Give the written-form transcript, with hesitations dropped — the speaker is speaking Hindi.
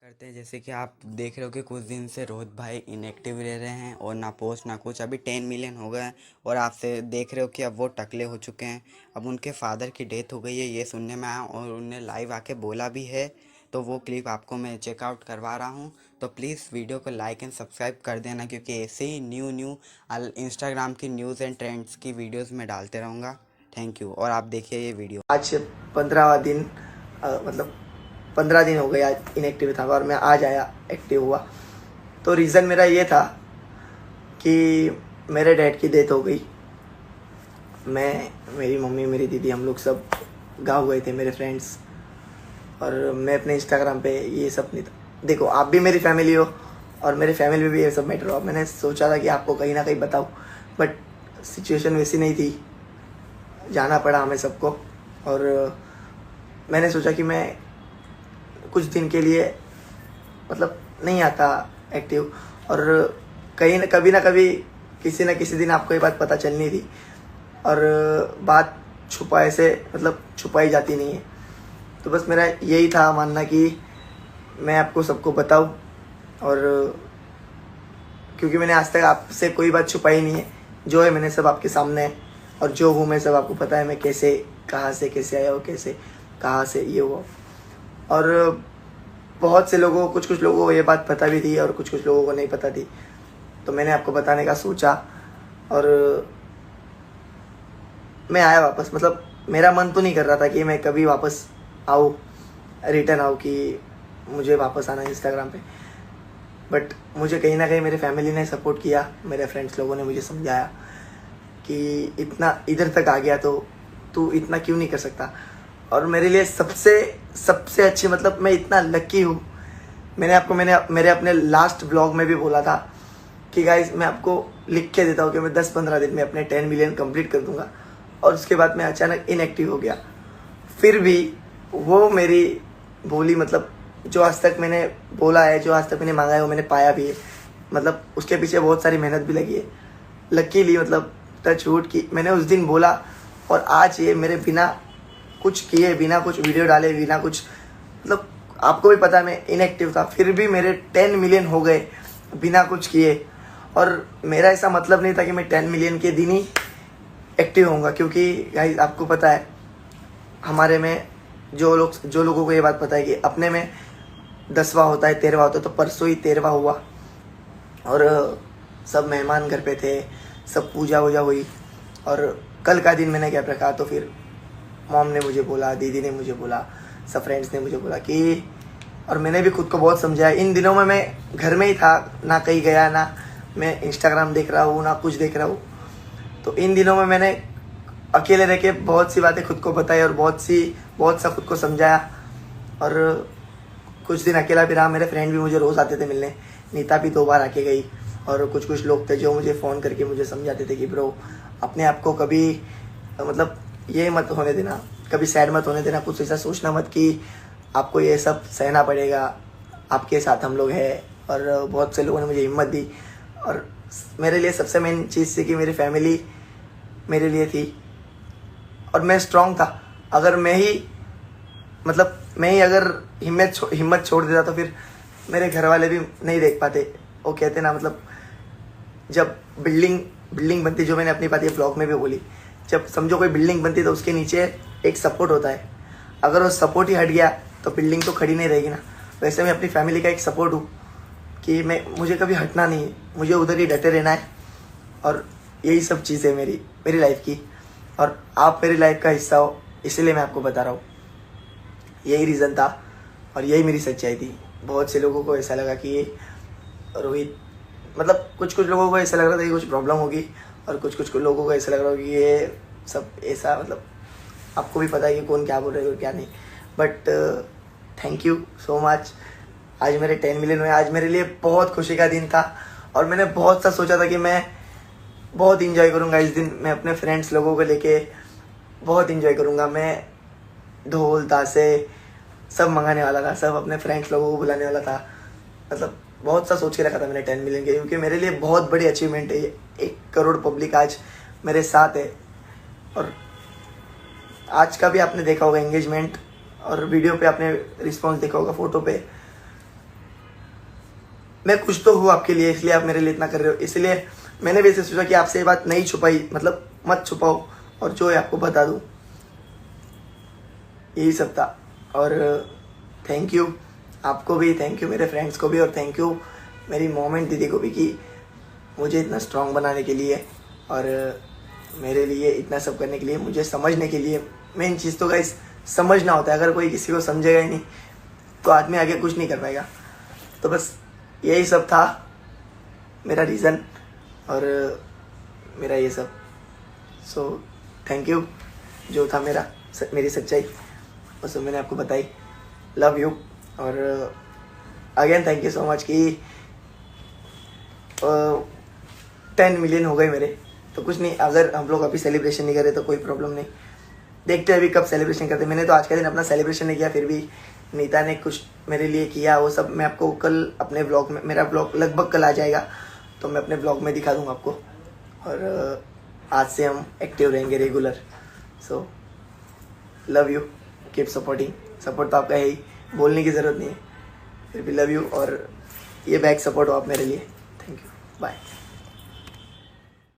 करते हैं। जैसे कि आप देख रहे हो कि कुछ दिन से रोहित भाई इनएक्टिव रह रहे हैं और ना पोस्ट ना कुछ। अभी 10 मिलियन हो गए हैं और आपसे देख रहे हो कि अब वो टकले हो चुके हैं। अब उनके फादर की डेथ हो गई है, ये सुनने में आया और उनने लाइव आके बोला भी है। तो वो क्लिप आपको मैं चेकआउट करवा रहा हूँ। तो प्लीज़ वीडियो को लाइक एंड सब्सक्राइब कर देना, क्योंकि ऐसे ही न्यू न्यू इंस्टाग्राम की न्यूज़ एंड ट्रेंड्स की वीडियोज़ में डालते रहूँगा। Thank you. और आप देखिए ये वीडियो। आज 15वां दिन मतलब 15 दिन हो गए आज इनएक्टिव था और मैं आज आया एक्टिव हुआ। तो रीज़न मेरा ये था कि मेरे डैड की डेथ हो गई। मैं, मेरी मम्मी, मेरी दीदी, हम लोग सब गाँव गए थे, मेरे फ्रेंड्स। और मैं अपने इंस्टाग्राम पे ये सब नहीं था। देखो, आप भी मेरी फैमिली हो और मेरे फैमिली में भी ये सब मैटर हो। मैंने सोचा था कि आपको कहीं ना कहीं बताऊँ, बट सिचुएशन वैसी नहीं थी, जाना पड़ा हमें सबको। और मैंने सोचा कि मैं कुछ दिन के लिए मतलब नहीं आता एक्टिव, और कहीं ना कभी किसी न किसी दिन आपको ये बात पता चलनी थी। और बात छुपाए से मतलब छुपाई जाती नहीं है। तो बस मेरा यही था मानना कि मैं आपको सबको बताऊं, और क्योंकि मैंने आज तक आपसे कोई बात छुपाई नहीं है। जो है मैंने सब आपके सामने है, और जो हूँ मैं सब आपको पता है। मैं कैसे, कहाँ से कैसे आया हूँ, कैसे कहाँ से ये हुआ। और बहुत से लोगों को, कुछ लोगों को ये बात पता भी थी और कुछ लोगों को नहीं पता थी। तो मैंने आपको बताने का सोचा और मैं आया वापस। मतलब मेरा मन तो नहीं कर रहा था कि मैं कभी वापस आऊँ, रिटर्न आऊँ, कि मुझे वापस आना इंस्टाग्राम पे। बट मुझे कहीं ना कहीं मेरे फैमिली ने सपोर्ट किया, मेरे फ्रेंड्स लोगों ने मुझे समझाया कि इतना इधर तक आ गया तो तू इतना क्यों नहीं कर सकता। और मेरे लिए सबसे अच्छी, मतलब मैं इतना लकी हूँ। मैंने मेरे अपने लास्ट ब्लॉग में भी बोला था कि गाइज, मैं आपको लिख के देता हूँ कि मैं 10-15 दिन में अपने 10 मिलियन कंप्लीट कर दूंगा। और उसके बाद मैं अचानक इनएक्टिव हो गया। फिर भी वो मेरी बोली, मतलब जो आज तक मैंने बोला है, जो आज तक मैंने मांगा है, वो मैंने पाया भी है। मतलब उसके पीछे बहुत सारी मेहनत भी लगी है। लकीली, मतलब टच वुड की, मैंने उस दिन बोला और आज ये मेरे बिना कुछ किए, बिना कुछ वीडियो डाले, बिना कुछ, मतलब आपको भी पता है मैं इनएक्टिव था, फिर भी मेरे 10 मिलियन हो गए बिना कुछ किए। और मेरा ऐसा मतलब नहीं था कि मैं 10 मिलियन के दिन ही एक्टिव होऊंगा, क्योंकि गाइस आपको पता है हमारे में जो लोगों को ये बात पता है कि अपने में 10वां होता है, 13वां होता है। तो परसों ही 13वां हुआ और सब मेहमान घर पे थे, सब पूजा वूजा हुई। और कल का दिन मैंने क्या रखा, तो फिर मॉम ने मुझे बोला, दीदी ने मुझे बोला, सब फ्रेंड्स ने मुझे बोला कि, और मैंने भी खुद को बहुत समझाया। इन दिनों में मैं घर में ही था, ना कहीं गया, ना मैं इंस्टाग्राम देख रहा हूँ, ना कुछ देख रहा हूँ। तो इन दिनों में मैंने अकेले रह के बहुत सी बातें खुद को बताई और बहुत सा खुद को समझाया। और कुछ दिन अकेला भी रहा। मेरे फ्रेंड भी मुझे रोज़ आते थे मिलने। नीता भी 2 बार आके गई। और कुछ लोग थे जो मुझे फ़ोन करके मुझे समझाते थे कि ब्रो, अपने आप को कभी मतलब ये मत होने देना, कभी सैड मत होने देना, कुछ ऐसा सोचना मत कि आपको ये सब सहना पड़ेगा, आपके साथ हम लोग हैं। और बहुत से लोगों ने मुझे हिम्मत दी। और मेरे लिए सबसे मेन चीज़ थी कि मेरी फैमिली मेरे लिए थी और मैं स्ट्रांग था। अगर मैं ही अगर हिम्मत छोड़ देता तो फिर मेरे घर वाले भी नहीं देख पाते। वो कहते ना, मतलब जब बिल्डिंग बनती, जो मैंने अपनी बात ये ब्लॉग में भी बोली, जब समझो कोई बिल्डिंग बनती तो उसके नीचे एक सपोर्ट होता है। अगर वो सपोर्ट ही हट गया तो बिल्डिंग तो खड़ी नहीं रहेगी ना। वैसे मैं अपनी फैमिली का एक सपोर्ट हूँ कि मुझे कभी हटना नहीं है, मुझे उधर ही डटे रहना है। और यही सब चीज़ है मेरी लाइफ की। और आप मेरी लाइफ का हिस्सा हो, इसीलिए मैं आपको बता रहा हूँ। यही रीज़न था और यही मेरी सच्चाई थी। बहुत से लोगों को ऐसा लगा कि रोहित, मतलब कुछ लोगों को ऐसा लग रहा था कि कुछ प्रॉब्लम होगी, और कुछ लोगों को ऐसा लग रहा होगा कि ये सब ऐसा, मतलब आपको भी पता है कि कौन क्या बोल रहे हो क्या नहीं। But thank you so much. आज मेरे 10 मिलियन हुए। आज मेरे लिए बहुत खुशी का दिन था और मैंने बहुत सा सोचा था कि मैं बहुत इंजॉय करूँगा इस दिन। मैं अपने फ्रेंड्स लोगों को लेके बहुत इंजॉय करूँगा। मैं ढोल ताशे सब मंगाने वाला था, सब अपने फ्रेंड्स लोगों को बुलाने वाला था। मतलब बहुत सा सोच के रखा था मैंने 10 मिलियन के, क्योंकि मेरे लिए बहुत बड़ी अचीवमेंट है ये। 1 करोड़ पब्लिक आज मेरे साथ है। और आज का भी आपने देखा होगा एंगेजमेंट, और वीडियो पे आपने रिस्पॉन्स देखा होगा, फोटो पे। मैं कुछ तो हूँ आपके लिए, इसलिए आप मेरे लिए इतना कर रहे हो। इसलिए मैंने भी ऐसे सोचा कि आपसे ये बात नहीं छुपाई, मतलब मत छुपाओ और जो है आपको बता दूँ, यही सब था। और थैंक यू आपको भी, थैंक यू मेरे फ्रेंड्स को भी, और थैंक यू मेरी मॉम एंड दीदी को भी कि मुझे इतना स्ट्रांग बनाने के लिए और मेरे लिए इतना सब करने के लिए, मुझे समझने के लिए। मेन चीज़ तो गाइस समझना होता है। अगर कोई किसी को समझेगा ही नहीं तो आदमी आगे कुछ नहीं कर पाएगा। तो बस यही सब था मेरा रीज़न और मेरा ये सब। सो थैंक यू, जो था मेरी सच्चाई वो सब मैंने आपको बताई। Love you. और again thank you so much कि 10 मिलियन हो गए मेरे। तो कुछ नहीं, अगर हम लोग अभी सेलिब्रेशन नहीं करें तो कोई प्रॉब्लम नहीं, देखते हैं अभी कब सेलिब्रेशन करते हैं। मैंने तो आज का दिन अपना सेलिब्रेशन नहीं किया, फिर भी नीता ने कुछ मेरे लिए किया, वो सब मैं आपको कल अपने ब्लॉग में, मेरा ब्लॉग लगभग कल आ जाएगा तो मैं अपने ब्लॉग में दिखा दूँगा आपको। और आज से हम एक्टिव रहेंगे regular. So love you, keep supporting. Support तो आपका है ही, बोलने की ज़रूरत नहीं है, फिर भी लव यू। और ये बैक सपोर्ट हो आप मेरे लिए। Thank you, bye.